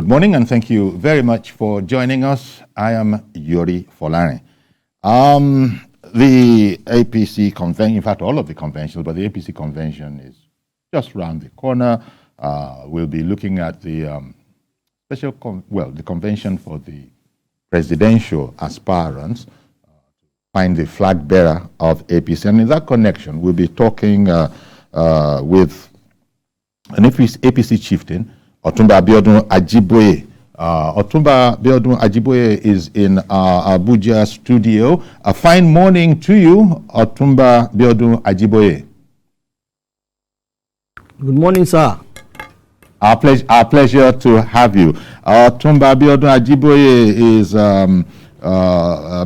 Good morning, and thank you very much for joining us. I am Yori Folare. The APC convention, in fact, all of the conventions, but the APC convention is just around the corner. We'll be looking at the the convention for the presidential aspirants, find the flag bearer of APC. And in that connection, we'll be talking with an APC chieftain, Otunba Biodun Ajiboye. Otunba Biodun Ajiboye is in our Abuja studio. A fine morning to you, Otunba Biodun Ajiboye. Good morning, sir. Our pleasure to have you. Otunba Biodun Ajiboye is a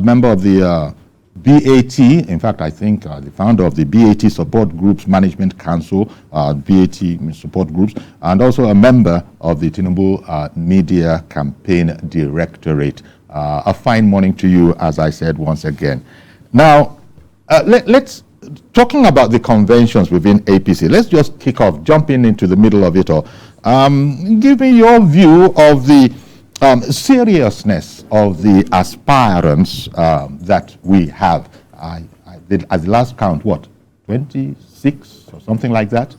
member of the BAT, in fact, I think the founder of the BAT Support Groups Management Council, BAT Support Groups, and also a member of the Tinubu Media Campaign Directorate. A fine morning to you, as I said once again. Now, let's, talking about the conventions within APC, let's just kick off, jumping into the middle of it all. Give me your view of the seriousness of the aspirants that we have. I did, at the last count, what, 26 or something like that?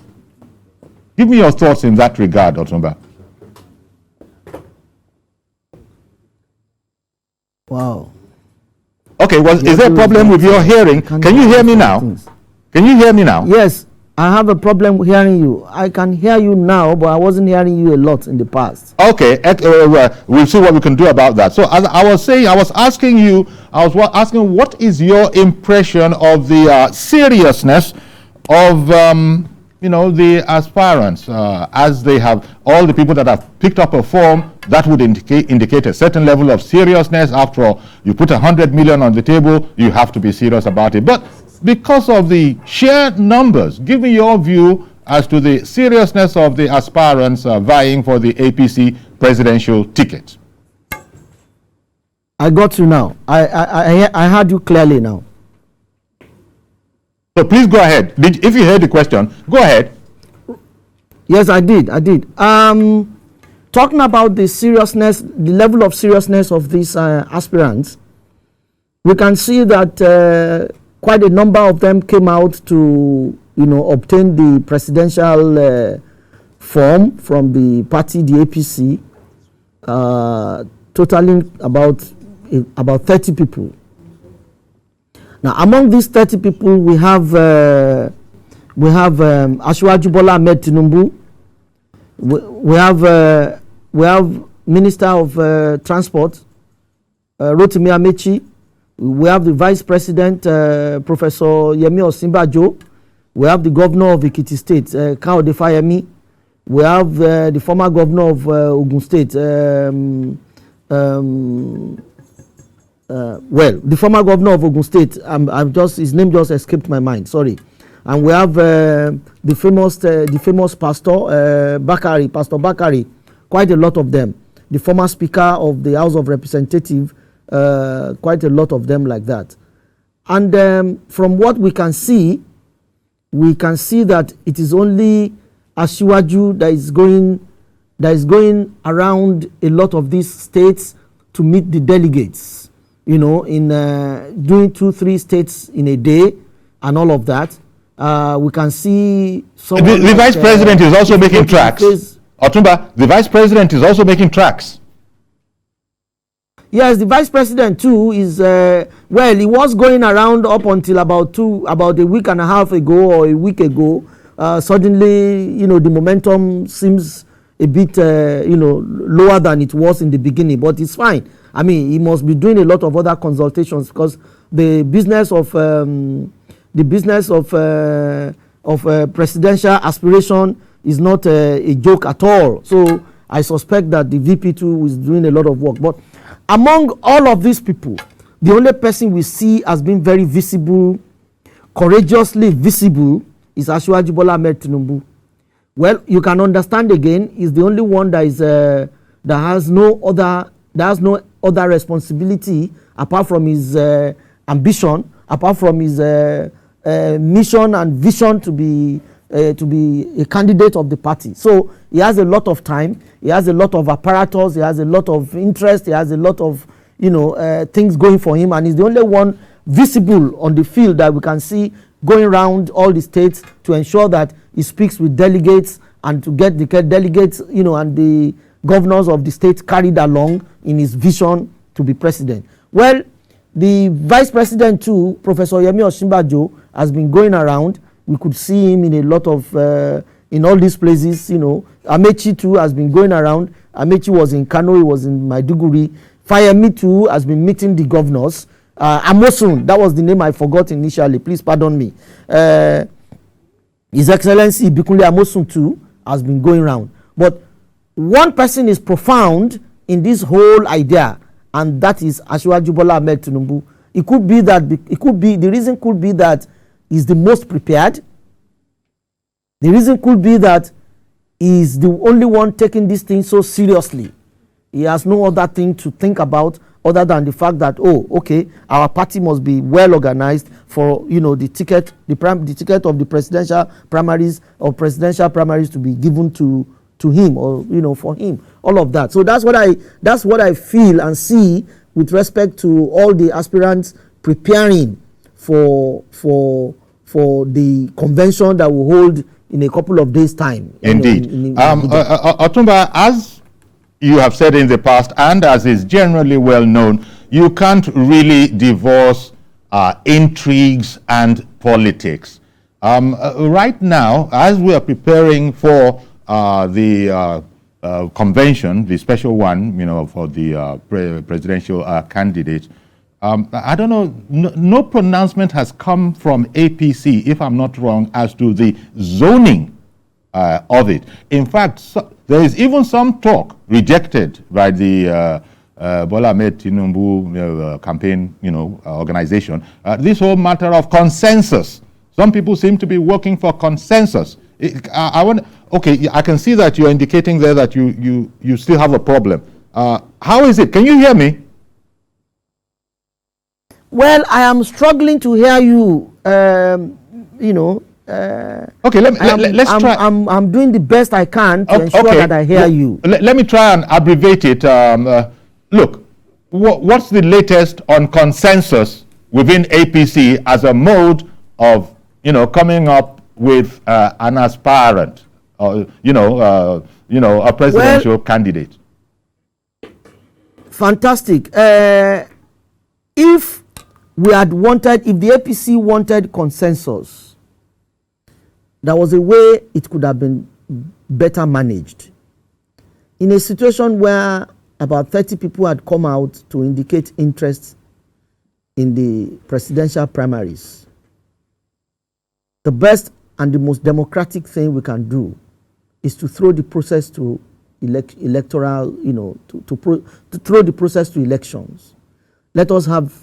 Give me your thoughts in that regard, Otunba. Wow. Okay, well, is there a problem with your hearing? Can you hear me now? Can you hear me now? Yes, I have a problem hearing you. I can hear you now, but I wasn't hearing you a lot in the past. Okay, we'll see what we can do about that. So as I was saying, I was asking what is your impression of the seriousness of the aspirants, as they have all the people that have picked up a form that would indicate a certain level of seriousness. After all, you put 100 million on the table, you have to be serious about it. But because of the sheer numbers, give me your view as to the seriousness of the aspirants vying for the APC presidential ticket. I got you now. I heard you clearly now. So please go ahead. If you heard the question, go ahead. Yes, I did. Talking about the seriousness, the level of seriousness of these aspirants, we can see that quite a number of them came out to, obtain the presidential form from the party, the APC, totaling about 30 people. Now, among these 30 people, we have Asiwaju Bola Ahmed Tinubu. We have Minister of Transport, Rotimi Amechi. We have the Vice President, Professor Yemi Osinbajo. We have the Governor of Ekiti State, Kaode Fayemi. We have the former Governor of Ogun State, the former Governor of Ogun State. His name just escaped my mind. Sorry. And we have the famous Pastor Pastor Bakari. Quite a lot of them. The former Speaker of the House of Representatives. Quite a lot of them like that. And from what we can see that it is only Asiwaju that is going around a lot of these states to meet the delegates, in doing 2-3 states in a day and all of that. We can see the Vice President is also making tracks. Otunba, the Vice President is also making tracks. Yes, the Vice President too is, he was going around up until about a week and a half ago or a week ago. Suddenly, the momentum seems a bit, lower than it was in the beginning, but it's fine. I mean, he must be doing a lot of other consultations because the business of presidential aspiration is not a joke at all. So I suspect that the VP2 is doing a lot of work. But among all of these people, the only person we see as being very visible, courageously visible, is Asiwaju Bola Ahmed Tinubu. Well, you can understand again, he's the only one that has no other responsibility apart from his ambition, apart from his mission and vision to be a candidate of the party. So he has a lot of time, he has a lot of apparatus, he has a lot of interest, he has a lot of things going for him, and he's the only one visible on the field that we can see going around all the states to ensure that he speaks with delegates and to get the delegates, and the governors of the state carried along in his vision to be president. Well, the vice president too, Professor Yemi Osinbajo, has been going around. We could see him in a lot of, in all these places, Amechi too has been going around. Amechi was in Kano, he was in Maiduguri. Fayemi too has been meeting the governors. Amosun, that was the name I forgot initially, please pardon me. His Excellency Bikunle Amosun too has been going around. But one person is profound in this whole idea, and that is Asiwaju Bola Ahmed Tinubu. The reason could be that he's the most prepared. The reason could be that he's the only one taking this thing so seriously. He has no other thing to think about other than the fact that, our party must be well organized for the ticket of the presidential primaries or presidential primaries to be given to him, or for him, all of that. So that's what I feel and see with respect to all the aspirants preparing for the convention that will hold in a couple of days' time. Indeed. Otunba, as you have said in the past, and as is generally well known, you can't really divorce intrigues and politics. Right now, as we are preparing for the convention, the special one, for the presidential candidate, I don't know, no pronouncement has come from APC, if I'm not wrong, as to the zoning of it. In fact, there is even some talk rejected by the Bola Ahmed Tinubu campaign, organization. This whole matter of consensus. Some people seem to be working for consensus. I can see that you're indicating there that you still have a problem. How is it? Can you hear me? Well, I am struggling to hear you. Okay, let's try. I'm doing the best I can to ensure that I hear you. Let me try and abbreviate it. Look, what's the latest on consensus within APC as a mode of, coming up with an aspirant, or a presidential candidate? Fantastic. If the APC wanted consensus, there was a way it could have been better managed. In a situation where about 30 people had come out to indicate interest in the presidential primaries, the best and the most democratic thing we can do is to throw the process to electoral, to throw the process to elections. Let us have,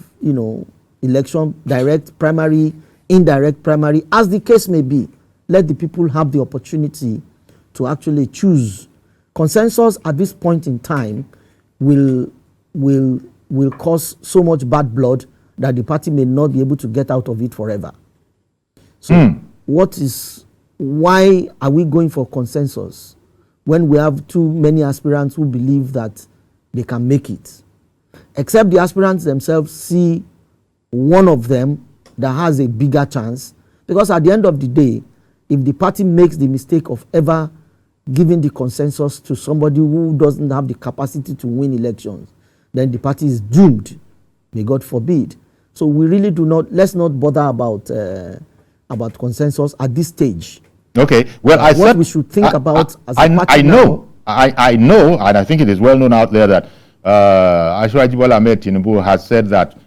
election, direct primary, indirect primary, as the case may be. Let the people have the opportunity to actually choose. Consensus at this point in time will cause so much bad blood that the party may not be able to get out of it forever. So why are we going for consensus when we have too many aspirants who believe that they can make it? Except the aspirants themselves see one of them that has a bigger chance, because at the end of the day, if the party makes the mistake of ever giving the consensus to somebody who doesn't have the capacity to win elections, then the party is doomed. May God forbid. So we really let's not bother about consensus at this stage. Okay. Well, we should think about as a party. I know, and I think it is well known out there that Ajiboye Ahmed Tinubu has said that,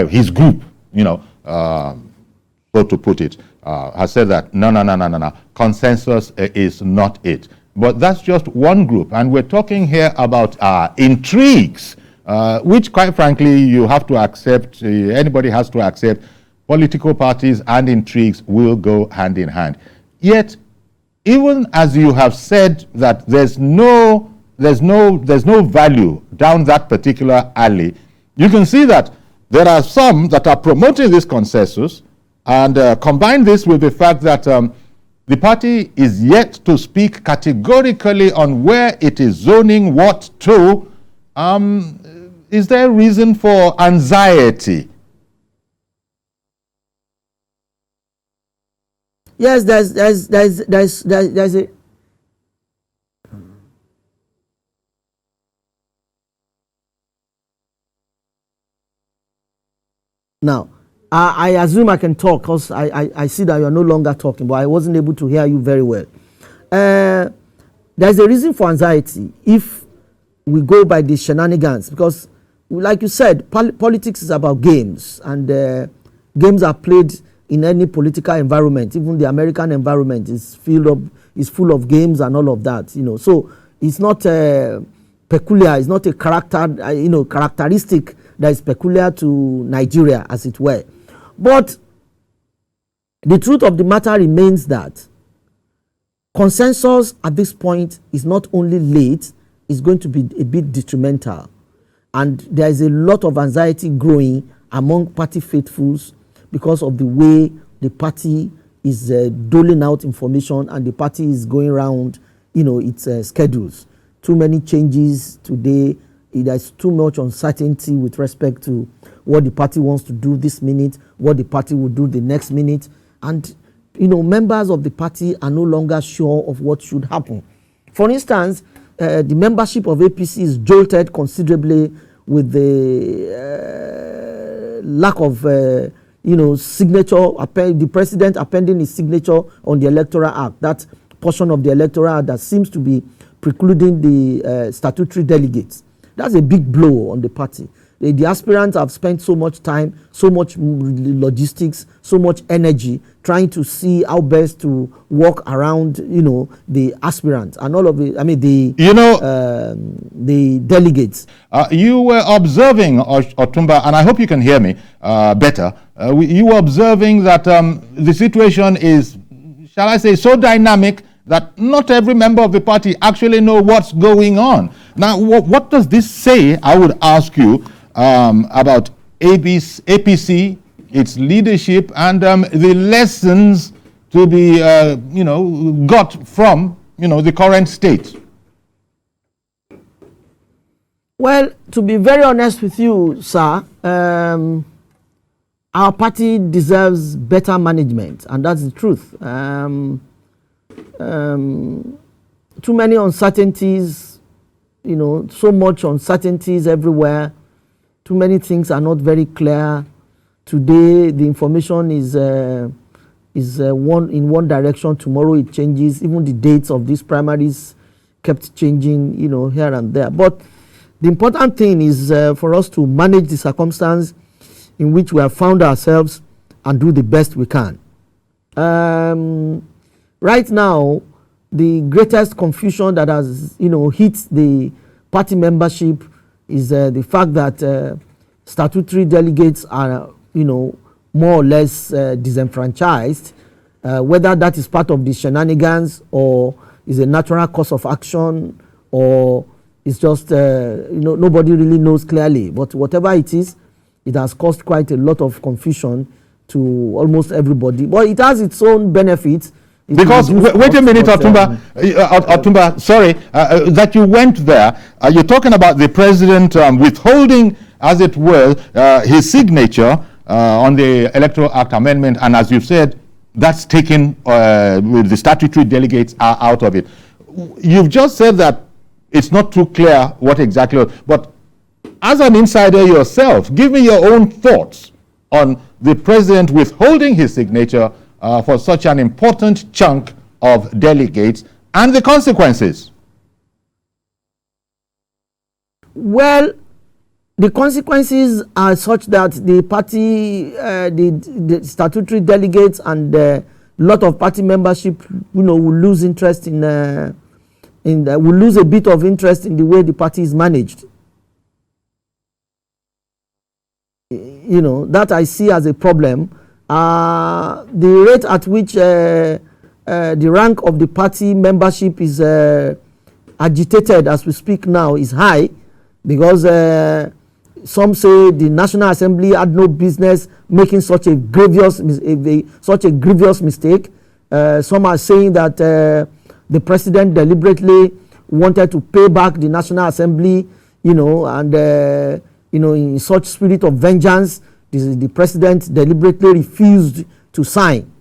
his group, so to put it, has said that no, consensus is not it. But that's just one group, and we're talking here about intrigues, which, quite frankly, you have to accept. Anybody has to accept. Political parties and intrigues will go hand in hand. Yet, even as you have said that there's no value down that particular alley, you can see that there are some that are promoting this consensus, and combine this with the fact that the party is yet to speak categorically on where it is zoning what to. Is there a reason for anxiety? Yes, there's a. Now, I assume I can talk because I see that you are no longer talking, but I wasn't able to hear you very well. There's a reason for anxiety if we go by the shenanigans, because, like you said, politics is about games, and games are played in any political environment. Even the American environment is full of games and all of that. So it's not peculiar. It's not a characteristic that is peculiar to Nigeria, as it were. But the truth of the matter remains that consensus at this point is not only late, it's going to be a bit detrimental. And there is a lot of anxiety growing among party faithfuls because of the way the party is doling out information, and the party is going around, its schedules. Too many changes today. There's too much uncertainty with respect to what the party wants to do this minute, what the party will do the next minute. And, members of the party are no longer sure of what should happen. For instance, the membership of APC is jolted considerably with the lack of, signature, the president appending his signature on the Electoral Act, that portion of the Electoral Act that seems to be precluding the statutory delegates. That's a big blow on the party. The aspirants have spent so much time, so much logistics, so much energy trying to see how best to work around, the aspirants and all of it. The delegates. You were observing, Otunba, and I hope you can hear me better. You were observing that the situation is, shall I say, so dynamic that not every member of the party actually know what's going on. Now, what does this say, I would ask you, about APC, its leadership, and the lessons to be, got from, the current state? Well, to be very honest with you, sir, our party deserves better management, and that's the truth. Too many uncertainties, so much uncertainties everywhere. Too many things are not very clear. Today, the information is one in one direction. Tomorrow, it changes. Even the dates of these primaries kept changing, here and there. But the important thing is for us to manage the circumstance in which we have found ourselves and do the best we can. Right now, the greatest confusion that has, hit the party membership is the fact that statutory delegates are, more or less disenfranchised. Whether that is part of the shenanigans or is a natural course of action, or it's just, nobody really knows clearly. But whatever it is, it has caused quite a lot of confusion to almost everybody. But it has its own benefits. Because, wait a minute, Otunba, sorry, that you went there. You're talking about the president withholding, as it were, his signature on the Electoral Act amendment, and as you've said, that's taken with the statutory delegates are out of it. You've just said that it's not too clear what exactly, but as an insider yourself, give me your own thoughts on the president withholding his signature for such an important chunk of delegates and the consequences. Well, the consequences are such that the party, the statutory delegates and a lot of party membership, will lose interest will lose a bit of interest in the way the party is managed. That I see as a problem. The rate at which the rank of the party membership is agitated as we speak now is high, because some say the National Assembly had no business making such a grievous mistake. Some are saying that the president deliberately wanted to pay back the National Assembly, and in such spirit of vengeance, the president deliberately refused to sign.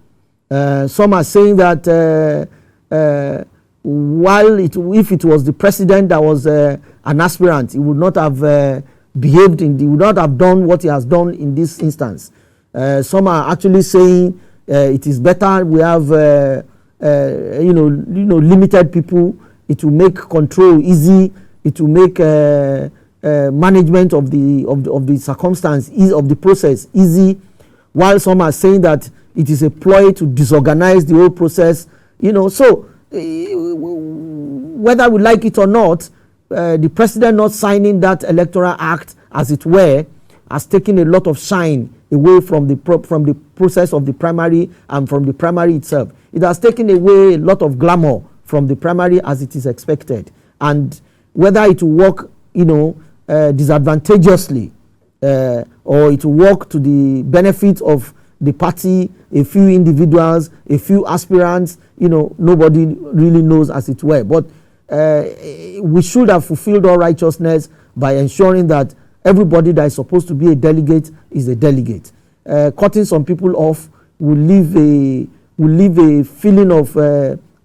Some are saying that if it was the president that was an aspirant, he would not have behaved, he would not have done what he has done in this instance. Some are actually saying it is better we have limited people. It will make control easy. It will make management of the circumstance, of the process easy. While some are saying that it is a ploy to disorganize the whole process. So whether we like it or not, the president not signing that electoral act, as it were, has taken a lot of shine away from the process of the primary and from the primary itself. It has taken away a lot of glamour from the primary as it is expected. And whether it will work, disadvantageously or it will work to the benefit of the party, a few individuals, a few aspirants, nobody really knows, as it were. But we should have fulfilled all righteousness by ensuring that everybody that is supposed to be a delegate is a delegate. Cutting some people off will leave a feeling of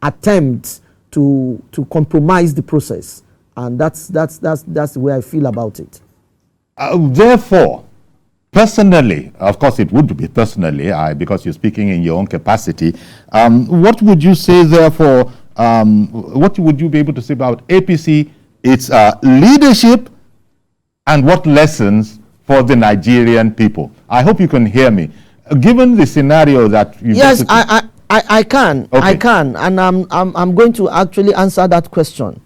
attempt to compromise the process, and that's the way I feel about it. Therefore, personally, of course, it would be personally, because you're speaking in your own capacity. What would you say, therefore? What would you be able to say about APC, its leadership, and what lessons for the Nigerian people? I hope you can hear me. Given the scenario that you yes, I can. Okay. I can, and I'm going to actually answer that question.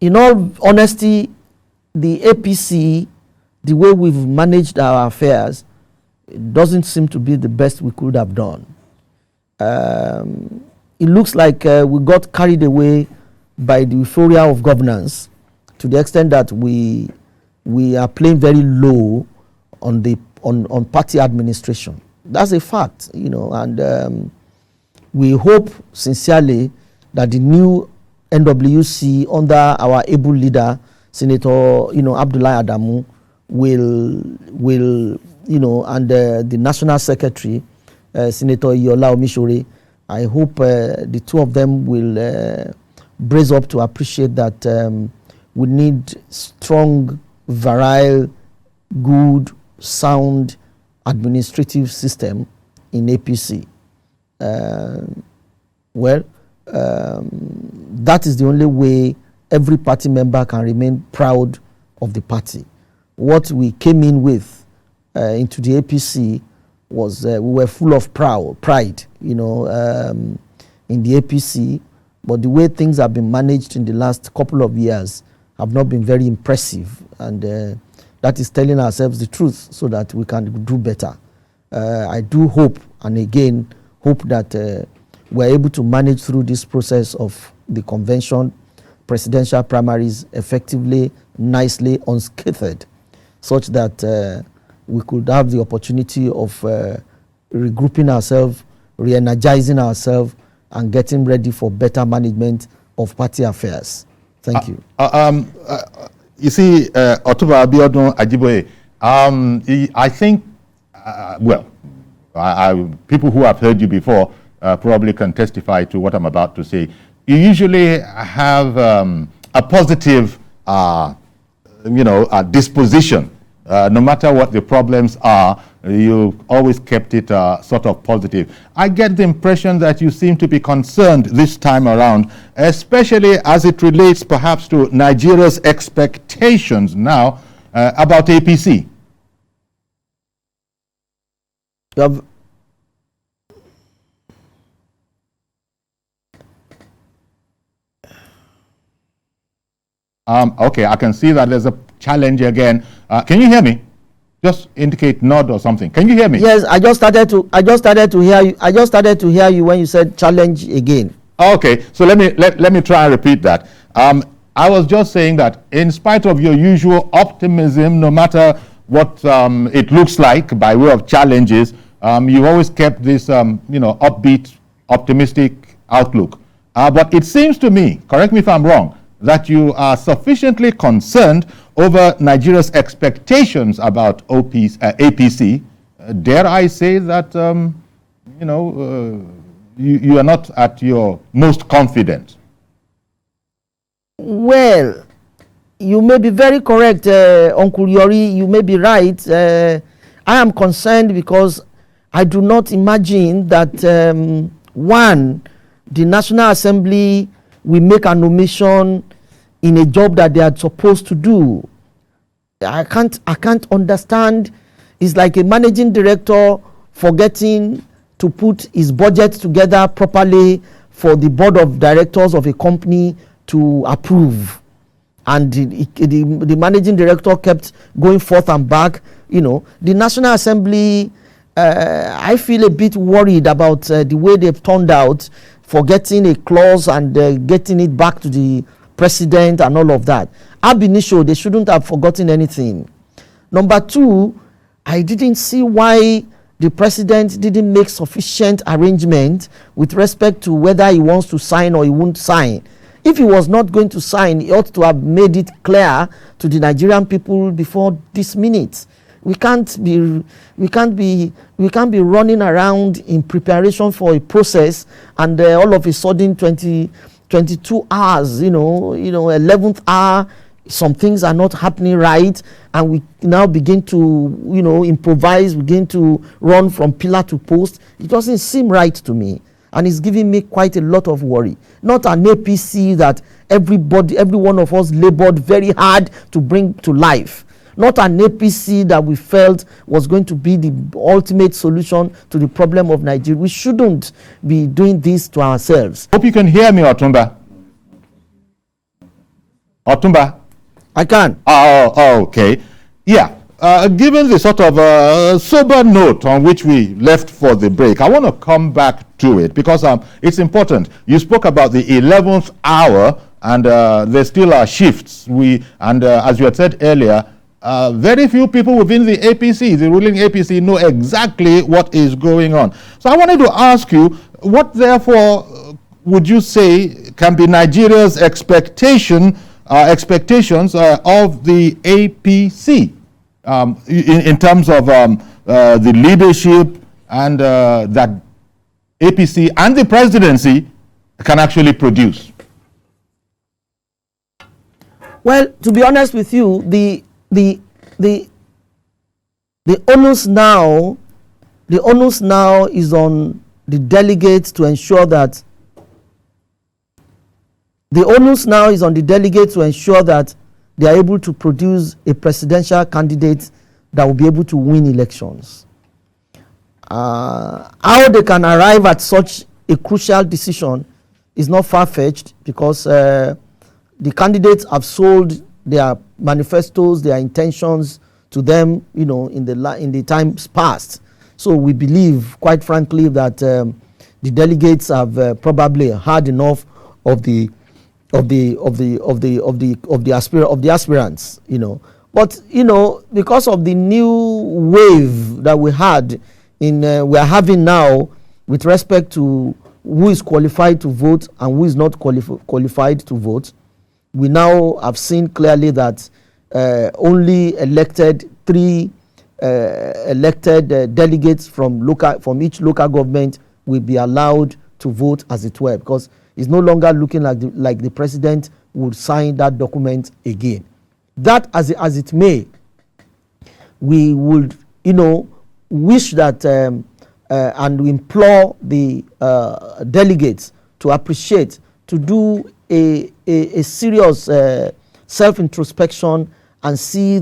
In all honesty, the APC, the way we've managed our affairs, it doesn't seem to be the best we could have done. It looks like we got carried away by the euphoria of governance, to the extent that we are playing very low on party administration. That's a fact, and we hope sincerely that the new NWC under our able leader, Senator Abdullahi Adamu, will and the National Secretary, Senator Yola Omishore, I hope the two of them will brace up to appreciate that we need strong, virile, good, sound administrative system in APC. That is the only way every party member can remain proud of the party. What we came in with into the APC was we were full of pride, in the APC, but the way things have been managed in the last couple of years have not been very impressive, and that is telling ourselves the truth so that we can do better. I do hope, and again, hope that we're able to manage through this process of the convention, presidential primaries effectively, nicely, unscathed, such that we could have the opportunity of regrouping ourselves, re-energizing ourselves, and getting ready for better management of party affairs. Thank you. You see, Otunba Biodun Ajiboye, I think, people who have heard you before probably can testify to what I'm about to say. You usually have a positive, disposition. No matter what the problems are, you always kept it sort of positive. I get the impression that you seem to be concerned this time around, especially as it relates perhaps to Nigeria's expectations now about APC. Okay, I can see that there's a challenge again. Can you hear me? Just indicate nod or something. Can you hear me? Yes, I just started to hear you. I just started to hear you when you said challenge again. Okay, so let me try and repeat that. I was just saying that in spite of your usual optimism, no matter what it looks like by way of challenges, You always kept this, upbeat, optimistic outlook. But it seems to me, correct me if I'm wrong, that you are sufficiently concerned over Nigeria's expectations about APC. Dare I say that, you are not at your most confident? Well, you may be very correct, Uncle Yori. You may be right. I am concerned because I do not imagine that, the National Assembly will make an omission in a job that they are supposed to do. I can't understand. It's like a managing director forgetting to put his budget together properly for the board of directors of a company to approve. And the managing director kept going forth and back. The National Assembly, I feel a bit worried about the way they've turned out, forgetting a clause and getting it back to the president and all of that. Ab initio, they shouldn't have forgotten anything. Number two, I didn't see why the president didn't make sufficient arrangement with respect to whether he wants to sign or he won't sign. If he was not going to sign, he ought to have made it clear to the Nigerian people before this minute. We can't be running around in preparation for a process and all of a sudden 22 hours, 11th hour, some things are not happening right, and we now begin to, improvise, begin to run from pillar to post. It doesn't seem right to me, and it's giving me quite a lot of worry. Not an APC that every one of us labored very hard to bring to life. Not an APC that we felt was going to be the ultimate solution to the problem of Nigeria. We shouldn't be doing this to ourselves. Hope you can hear me, Otunba. Otunba? I can. Oh, okay. Yeah. Given the sort of sober note on which we left for the break, I want to come back to it because it's important. You spoke about the 11th hour, and there still are shifts. As you had said earlier, very few people within the APC, the ruling APC, know exactly what is going on. So I wanted to ask you, what therefore would you say can be Nigeria's expectations of the APC in terms of the leadership and that APC and the presidency can actually produce? Well, to be honest with you, the onus now is on the delegates to ensure that they are able to produce a presidential candidate that will be able to win elections. How they can arrive at such a crucial decision is not far-fetched because the candidates have sold their manifestos, their intentions to them, in the times past. So we believe, quite frankly, that the delegates have probably had enough of the aspirants, But because of the new wave that we are having now with respect to who is qualified to vote and who is not qualified to vote, we now have seen clearly that only three elected delegates from each local government will be allowed to vote, as it were, because it's no longer looking like the president would sign that document again. That as it may, we would wish that and implore the delegates to appreciate, to do a serious self-introspection and see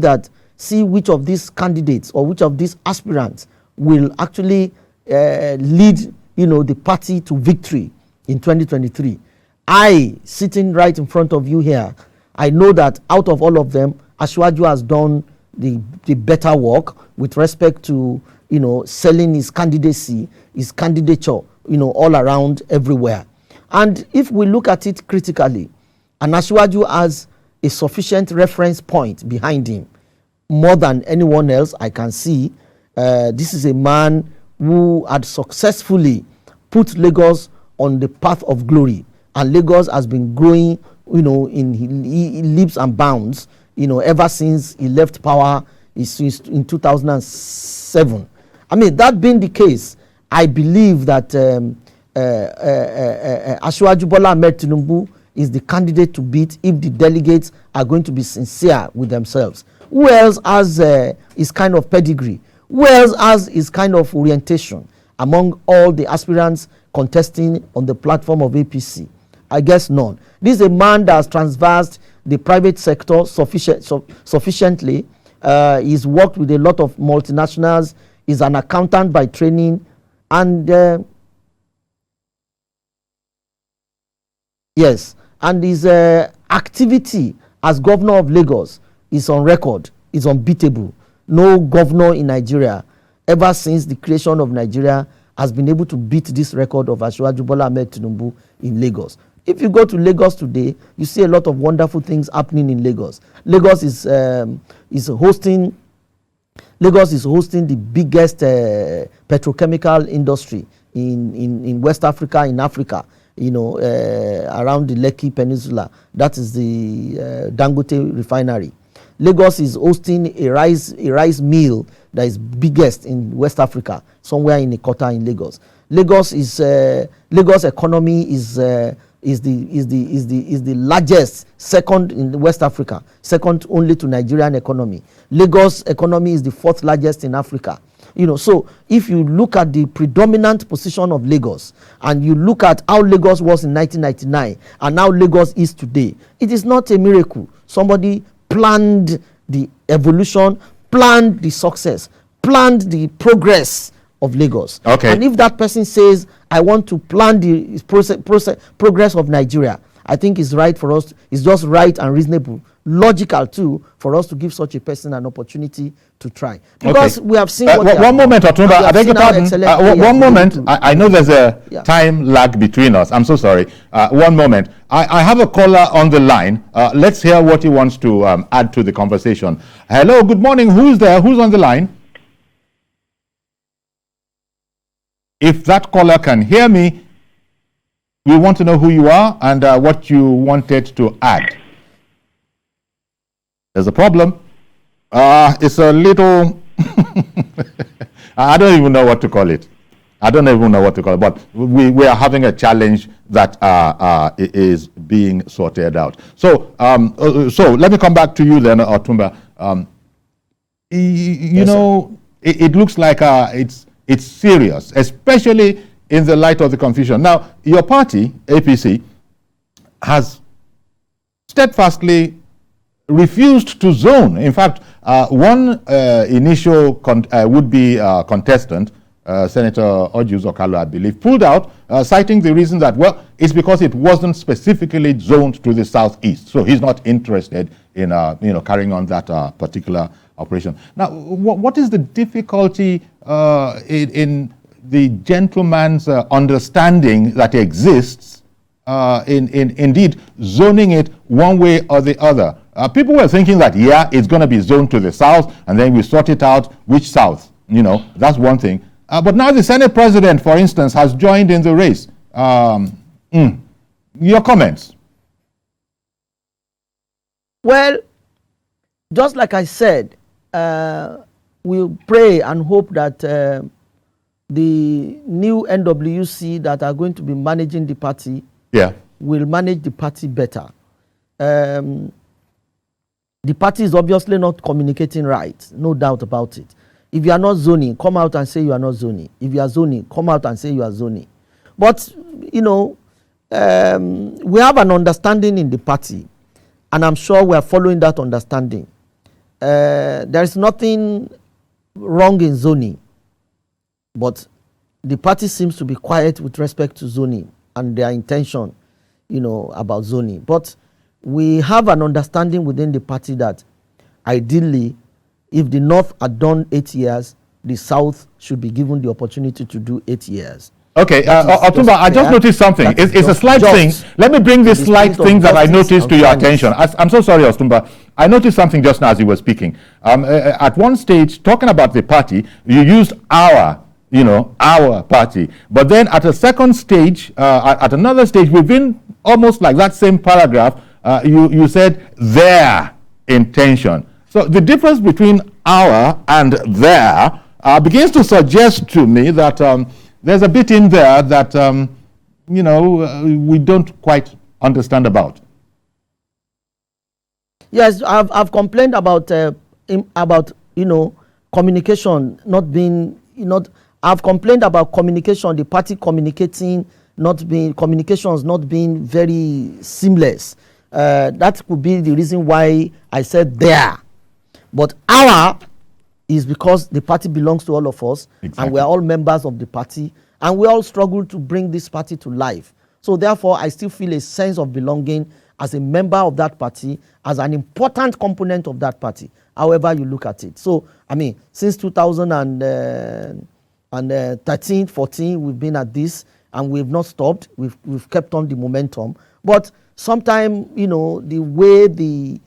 which of these candidates or which of these aspirants will actually lead the party to victory in 2023. Sitting right in front of you here, I know that out of all of them, Asiwaju has done the better work with respect to selling his candidacy, his candidature, all around everywhere. And if we look at it critically, and Asiwaju has a sufficient reference point behind him, more than anyone else I can see. This is a man who had successfully put Lagos on the path of glory, and Lagos has been growing, in leaps and bounds, ever since he left power in 2007. I mean, that being the case, I believe that Asiwaju Bola Ahmed Tinubu is the candidate to beat if the delegates are going to be sincere with themselves. Who else has his kind of pedigree? Who else has his kind of orientation among all the aspirants contesting on the platform of APC? I guess none. This is a man that has transversed the private sector sufficiently. He's worked with a lot of multinationals. He's an accountant by training, and yes, and his activity as governor of Lagos is on record, is unbeatable. No governor in Nigeria, ever since the creation of Nigeria, has been able to beat this record of Asiwaju Bola Ahmed Tinubu in Lagos. If you go to Lagos today, you see a lot of wonderful things happening in Lagos. Lagos is hosting the biggest petrochemical industry in West Africa, in Africa, around the Lekki Peninsula. That is the Dangote refinery. Lagos is hosting a rice mill that is biggest in West Africa, somewhere in Ikota in Lagos. Lagos economy is the largest, second in West Africa, second only to Nigerian economy. Lagos economy is the fourth largest in Africa. So if you look at the predominant position of Lagos and you look at how Lagos was in 1999 and how Lagos is today, it is not a miracle. Somebody planned the evolution, planned the success, planned the progress of Lagos. Okay. And if that person says, I want to plan the progress of Nigeria, I think it's right for us, it's just right and reasonable, logical too, for us to give such a person an opportunity to try. Because we have seen one moment, Otunba, I beg your pardon. One moment, I know there's a time lag between us. I'm so sorry. One moment. I have a caller on the line. Let's hear what he wants to add to the conversation. Hello, good morning. Who's there? Who's on the line? If that caller can hear me, we want to know who you are and what you wanted to add. There's a problem. It's a little, I don't even know what to call it. But we are having a challenge that is being sorted out. So let me come back to you then, Otunba. It looks like it's serious, especially in the light of the confusion. Now, your party, APC, has steadfastly refused to zone. In fact, one initial would-be contestant, Senator Ojus Okalo, I believe, pulled out, citing the reason that, well, it's because it wasn't specifically zoned to the southeast. So he's not interested in, carrying on that particular operation. Now, what is the difficulty in the gentleman's understanding that exists in indeed zoning it one way or the other? People were thinking that, it's going to be zoned to the south, and then we sort it out which south. That's one thing. But now the Senate president, for instance, has joined in the race. Your comments? Well, just like I said, we'll pray and hope that the new NWC that are going to be managing the party will manage the party better. The party is obviously not communicating right, no doubt about it. If you are not zoning, come out and say you are not zoning. If you are zoning, come out and say you are zoning. But, we have an understanding in the party, and I'm sure we are following that understanding. There is nothing wrong in zoning, but the party seems to be quiet with respect to zoning and their intention, about zoning. But we have an understanding within the party that ideally, if the North had done 8 years, the South should be given the opportunity to do 8 years. Okay, Otunba, I just noticed something. It's a slight thing. Let me bring this slight thing that I noticed to your attention. I'm so sorry, Otunba. I noticed something just now as you were speaking. At one stage, talking about the party, you used our you know, our party. But then at a second stage, at another stage, within almost like that same paragraph, you said their intention. So the difference between our and their begins to suggest to me that there's a bit in there that, you know, we don't quite understand about. Yes, I've complained about you know, communication not being I've complained about communication, the party communicating communications not being very seamless. That could be the reason why I said there. But our is because the party belongs to all of us, exactly. And we are all members of the party, and we all struggle to bring this party to life. So therefore, I still feel a sense of belonging as a member of that party, as an important component of that party, however you look at it. So, I mean, since 2013, 14, we've been at this, and we've not stopped. We've kept on the momentum. But sometimes, you know, the way the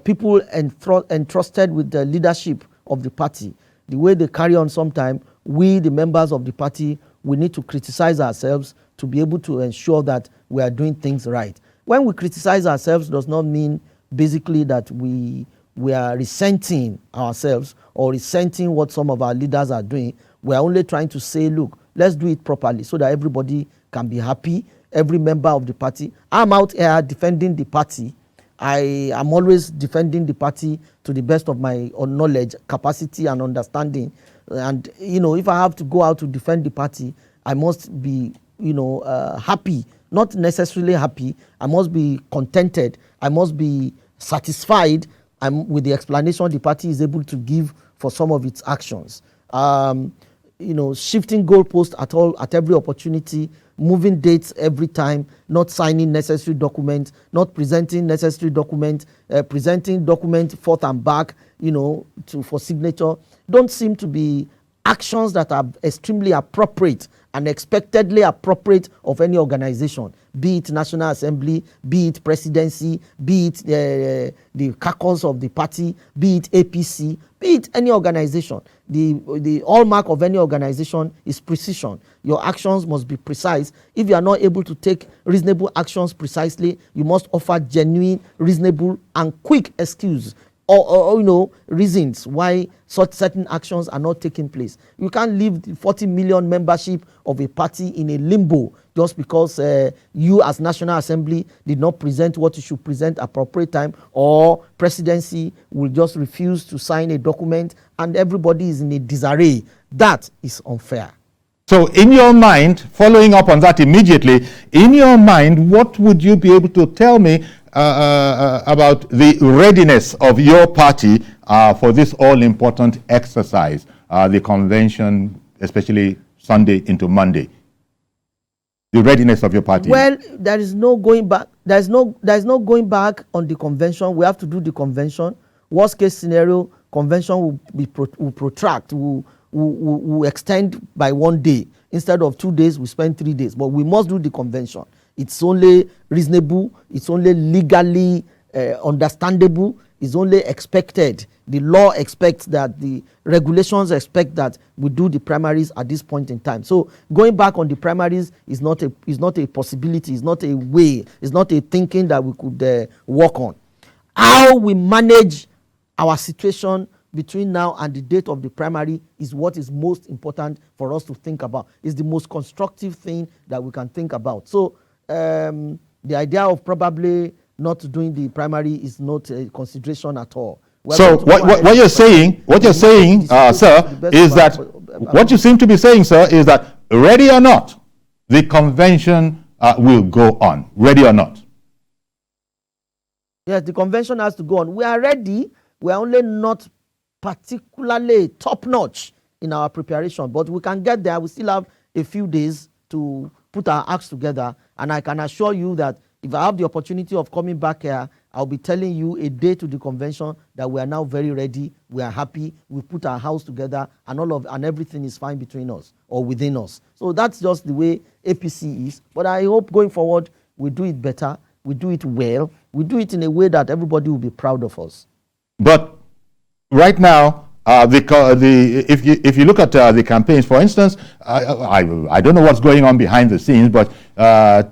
people entrusted with the leadership of the party, the way they carry on, sometimes we, the members of the party, we need to criticize ourselves to be able to ensure that we are doing things right. When we criticize ourselves, does not mean basically that we are resenting ourselves or resenting what some of our leaders are doing. We are only trying to say, look, let's do it properly so that everybody can be happy, every member of the party. I'm out here defending the party. I am always defending the party to the best of my knowledge, capacity, and understanding. And, you know, if I have to go out to defend the party, I must be, you know, happy. Not necessarily happy. I must be contented. I must be satisfied with the explanation the party is able to give for some of its actions. You know, shifting goalposts at every opportunity, moving dates every time, not signing necessary documents, not presenting necessary documents, presenting documents forth and back, you know, for signature, don't seem to be actions that are extremely appropriate and expectedly appropriate of any organization, be it National Assembly, be it Presidency, be it the caucus of the party, be it APC, be it any organization. The hallmark of any organization is precision. Your actions must be precise. If you are not able to take reasonable actions precisely, you must offer genuine, reasonable, and quick excuse or you know, reasons why such certain actions are not taking place. You can't leave the 40 million membership of a party in a limbo just because you as National Assembly did not present what you should present at appropriate time, or Presidency will just refuse to sign a document and everybody is in a disarray. That is unfair. So in your mind, following up on that immediately, in your mind, what would you be able to tell me about the readiness of your party for this all-important exercise, the convention, especially Sunday into Monday? The readiness of your party. Well, there is no going back. There is no going back on the convention. We have to do the convention. Worst case scenario, convention will protract, will extend by 1 day. Instead of 2 days, we spend 3 days. But we must do the convention. It's only reasonable. It's only legally understandable. It's only expected. The law expects that, the regulations expect that we do the primaries at this point in time. So going back on the primaries is not a possibility. It's not a way. It's not a thinking that we could work on. How we manage our situation between now and the date of the primary is what is most important for us to think about. It's the most constructive thing that we can think about. So the idea of probably not doing the primary is not a consideration at all. So what you're saying, sir, is that what you seem to be saying, sir, is that ready or not, the convention will go on. Ready or not? Yes, the convention has to go on. We are ready. We are only not particularly top-notch in our preparation, but we can get there. We still have a few days to put our acts together, and I can assure you that if I have the opportunity of coming back here, I'll be telling you a day to the convention that we are now very ready, we are happy, we put our house together, and everything is fine between us or within us. So that's just the way APC is. But I hope going forward we do it better, we do it well, we do it in a way that everybody will be proud of us. But right now, if you look at the campaigns, for instance, I don't know what's going on behind the scenes, but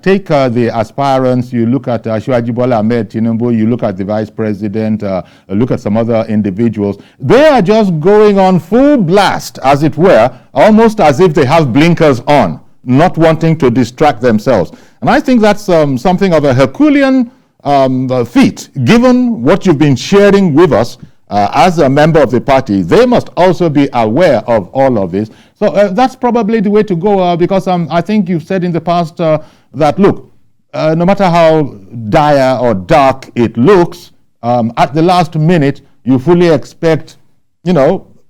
take the aspirants. You look at Ajiboye Ahmed Tinubu. You look at the vice president. Look at some other individuals. They are just going on full blast, as it were, almost as if they have blinkers on, not wanting to distract themselves. And I think that's something of a Herculean feat, given what you've been sharing with us. As a member of the party, they must also be aware of all of this. So that's probably the way to go, because I think you've said in the past that, look, no matter how dire or dark it looks, at the last minute, you fully expect,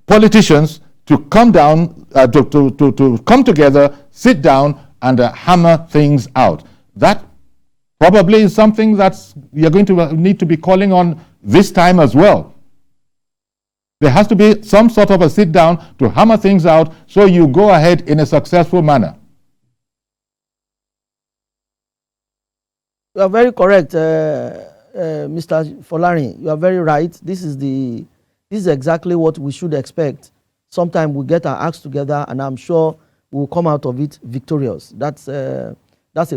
politicians to come down, to come together, sit down, and hammer things out. That probably is something that you're going to need to be calling on this time as well. There has to be some sort of a sit down to hammer things out so you go ahead in a successful manner. You are very correct, Mr. Folari. You are very right. This is exactly what we should expect. Sometime we get our acts together, and I'm sure we'll come out of it victorious. That's a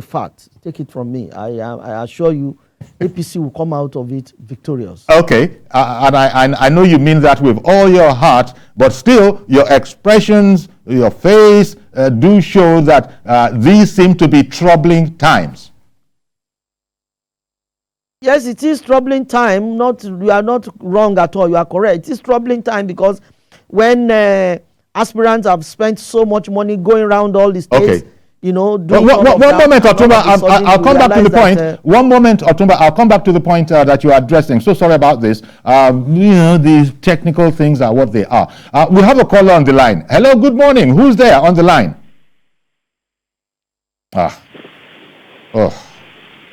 fact. Take it from me. I assure you, APC will come out of it victorious. Okay, and I know you mean that with all your heart, but still your expressions, your face do show that these seem to be troubling times. Yes, it is troubling time. You are not wrong at all. You are correct. It is troubling time because when aspirants have spent so much money going around all the states, one moment, Otunba, I'll come back to the point. One moment, Otunba, I'll come back to the point that you're addressing. So sorry about this. These technical things are what they are. We have a caller on the line. Hello, good morning. Who's there on the line?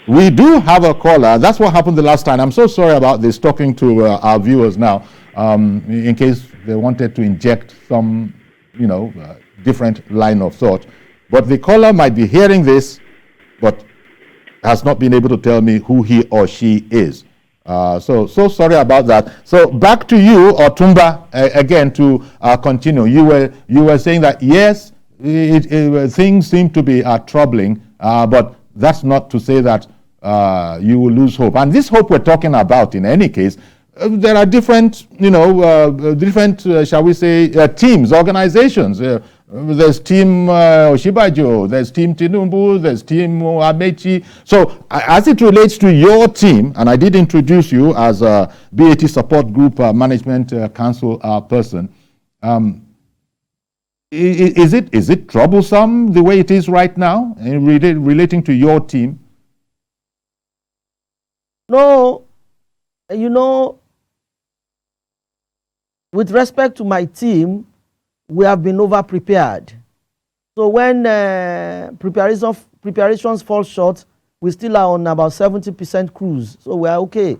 We do have a caller. That's what happened the last time. I'm so sorry about this, talking to our viewers now, in case they wanted to inject some, different line of thought. But the caller might be hearing this, but has not been able to tell me who he or she is. So sorry about that. So back to you, Otunba, again to continue. You were saying that yes, things seem to be troubling, but that's not to say that you will lose hope. And this hope we're talking about, in any case, there are different, shall we say, teams, organizations. There's Team Oshibajo, there's Team Tinubu, there's Team Amechi. So as it relates to your team, and I did introduce you as a BAT Support Group Management Council person, is it troublesome the way it is right now relating to your team? No, with respect to my team, we have been over-prepared. So when preparations fall short, we still are on about 70% cruise. So we are okay.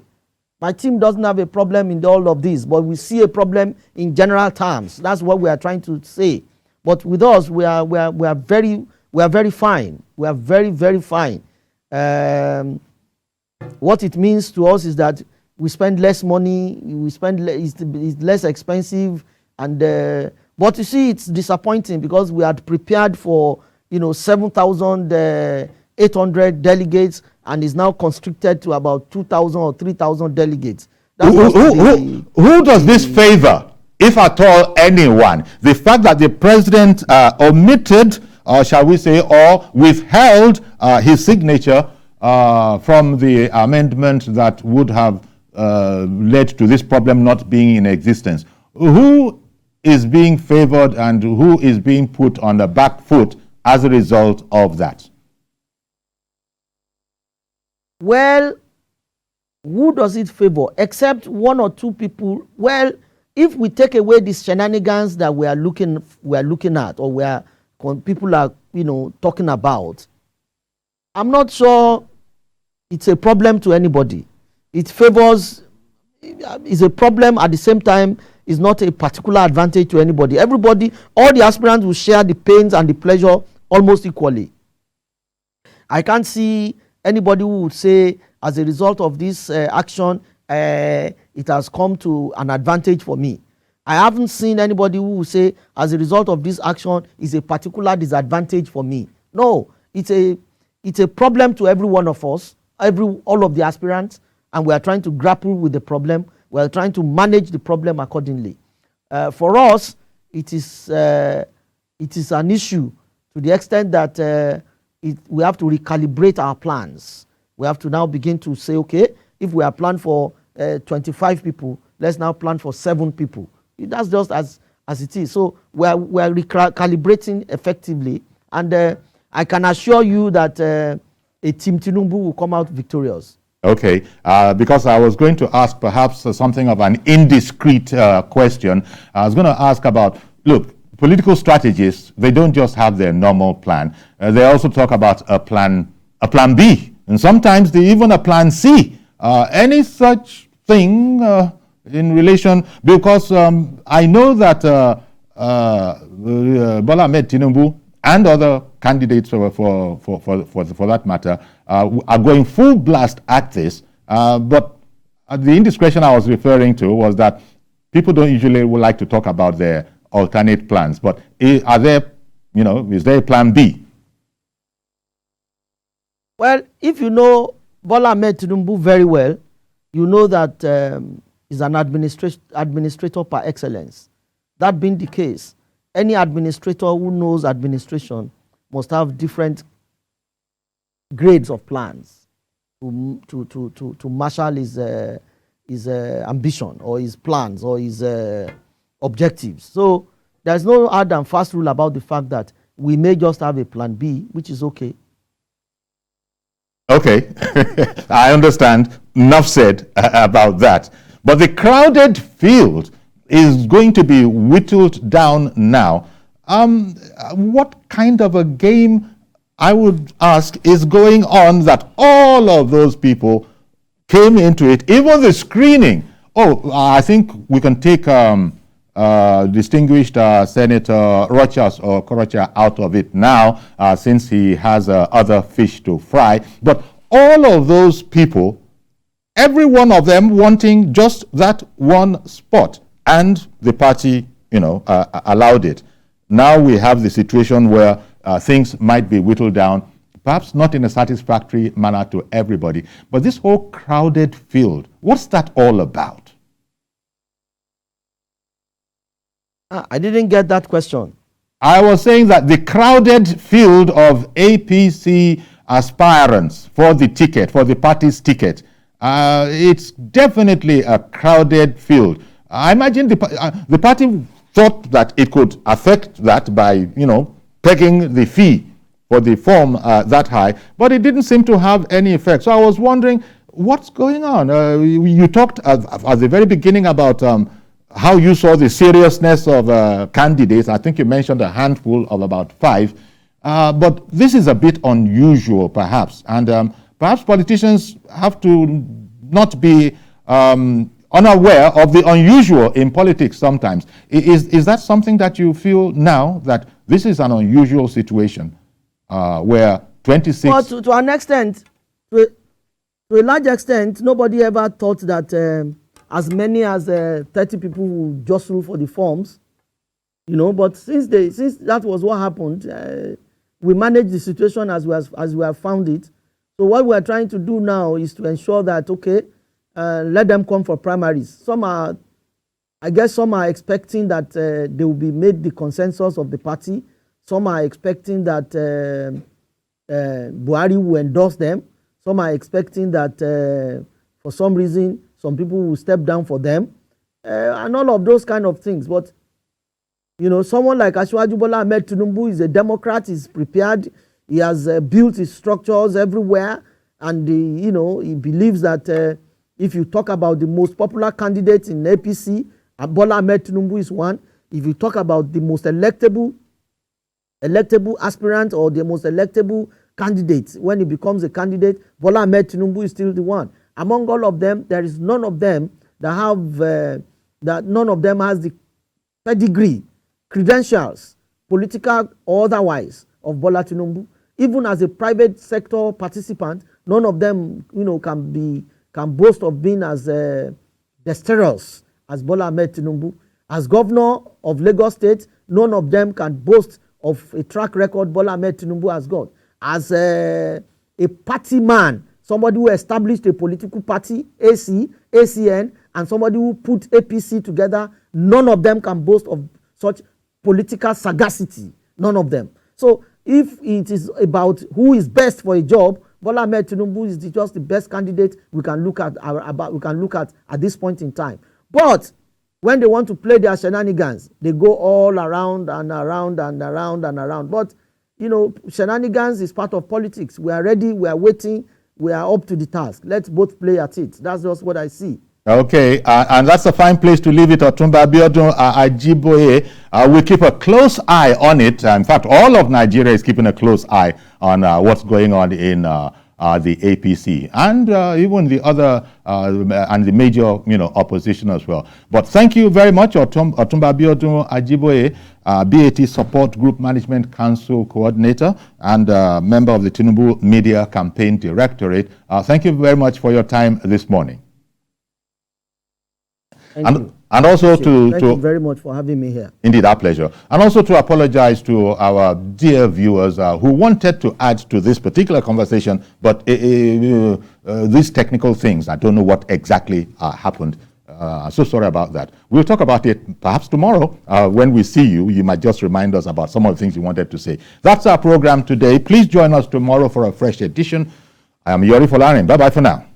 My team doesn't have a problem in all of this, but we see a problem in general terms. That's what we are trying to say. But with us, we are very fine. We are very, very fine. What it means to us is that we spend less money. It's less expensive, and but you see, it's disappointing because we had prepared for 7,800 delegates, and is now constricted to about 2,000 or 3,000 delegates. Who does this favor, if at all anyone? The fact that the president omitted, shall we say, or withheld his signature from the amendment that would have led to this problem not being in existence. Who is being favored and who is being put on the back foot as a result of that? Well, who does it favor? Except one or two people. Well, if we take away these shenanigans that we are looking at, or people are talking about, I'm not sure it's a problem to anybody. It favors, is a problem at the same time. Is not a particular advantage to anybody. Everybody, all the aspirants will share the pains and the pleasure almost equally. I can't see anybody who would say, as a result of this action, it has come to an advantage for me. I haven't seen anybody who will say, as a result of this action, is a particular disadvantage for me. No, it's a problem to every one of us, all of the aspirants, and we are trying to grapple with the problem. We are trying to manage the problem accordingly. For us, it is an issue to the extent that we have to recalibrate our plans. We have to now begin to say, okay, if we are planned for 25 people, let's now plan for 7 people. That's just as it is. So we are recalibrating effectively, and I can assure you that a Team Tinubu will come out victorious. Okay, because I was going to ask perhaps something of an indiscreet question. I was going to ask about, look, political strategists, they don't just have their normal plan. They also talk about a plan B, and sometimes even a plan C. Any such thing in relation, because I know that Bola Ahmed Tinubu and other candidates for that matter are going full blast at this, but the indiscretion I was referring to was that people don't usually would like to talk about their alternate plans, but is there a plan B? Well, if you know Bola Ahmed Tinubu very well, you know that he's an administrator par excellence. That being the case, any administrator who knows administration must have different grades of plans to marshal his ambition or his plans or his objectives. So there's no hard and fast rule about the fact that we may just have a plan B, which is okay. Okay, I understand. Enough said about that. But the crowded field is going to be whittled down now. What kind of a game, I would ask, is going on that all of those people came into it, even the screening? I think we can take distinguished Senator Rochas or Korocha out of it now, since he has other fish to fry. But all of those people, every one of them wanting just that one spot, and the party, allowed it. Now we have the situation where things might be whittled down, perhaps not in a satisfactory manner to everybody. But this whole crowded field, what's that all about? I didn't get that question. I was saying that the crowded field of APC aspirants for the ticket, for the party's ticket, it's definitely a crowded field. I imagine the party thought that it could affect that by, pegging the fee for the form that high, but it didn't seem to have any effect. So I was wondering, what's going on? You talked at the very beginning about how you saw the seriousness of candidates. I think you mentioned a handful of about 5. But this is a bit unusual, perhaps. And perhaps politicians have to not be unaware of the unusual in politics sometimes. Is that something that you feel now, that this is an unusual situation where 26... Well, to an extent, to a large extent, nobody ever thought that as many as 30 people would jostle for the forms, but since that was what happened, we managed the situation as we have found it. So what we are trying to do now is to ensure that, okay, let them come for primaries. I guess some are expecting that they will be made the consensus of the party. Some are expecting that Buhari will endorse them. Some are expecting that for some reason, some people will step down for them, and all of those kind of things. But someone like Ajiboye Ahmed Tinubu is a Democrat, is prepared, he has built his structures everywhere, and he believes that if you talk about the most popular candidate in APC, Bola Ahmed Tinubu is one. If you talk about the most electable aspirant or the most electable candidate, when he becomes a candidate, Bola Ahmed Tinubu is still the one. Among all of them, there is none of them that none of them has the pedigree, credentials, political or otherwise, of Bola Tinubu. Even as a private sector participant, none of them, can boast of being as dexterous as Bola Ahmed Tinubu. As governor of Lagos State, none of them can boast of a track record Bola Ahmed Tinubu has got. As a party man, somebody who established a political party, AC, ACN, and somebody who put APC together, none of them can boast of such political sagacity. None of them. So if it is about who is best for a job, Bola Ahmed Tinubu is just the best candidate we can look at at this point in time. But when they want to play their shenanigans, they go all around and around and around and around. But shenanigans is part of politics. We are ready, we are waiting, we are up to the task. Let's both play at it. That's just what I see. Okay, and that's a fine place to leave it. Otunba Biodun Ajiboye, we keep a close eye on it. In fact, all of Nigeria is keeping a close eye on what's going on in the APC and even the other and the major, opposition as well. But thank you very much, Otunba Biodun Ajiboye, BAT Support Group Management Council Coordinator and member of the Tinubu Media Campaign Directorate. Thank you very much for your time this morning. Thank you. And also Thank you very much for having me here. Indeed, our pleasure. And also to apologize to our dear viewers who wanted to add to this particular conversation, but these technical things, I don't know what exactly happened. So sorry about that. We'll talk about it perhaps tomorrow when we see you. You might just remind us about some of the things you wanted to say. That's our program today. Please join us tomorrow for a fresh edition. I am Yori Folarin. Bye-bye for now.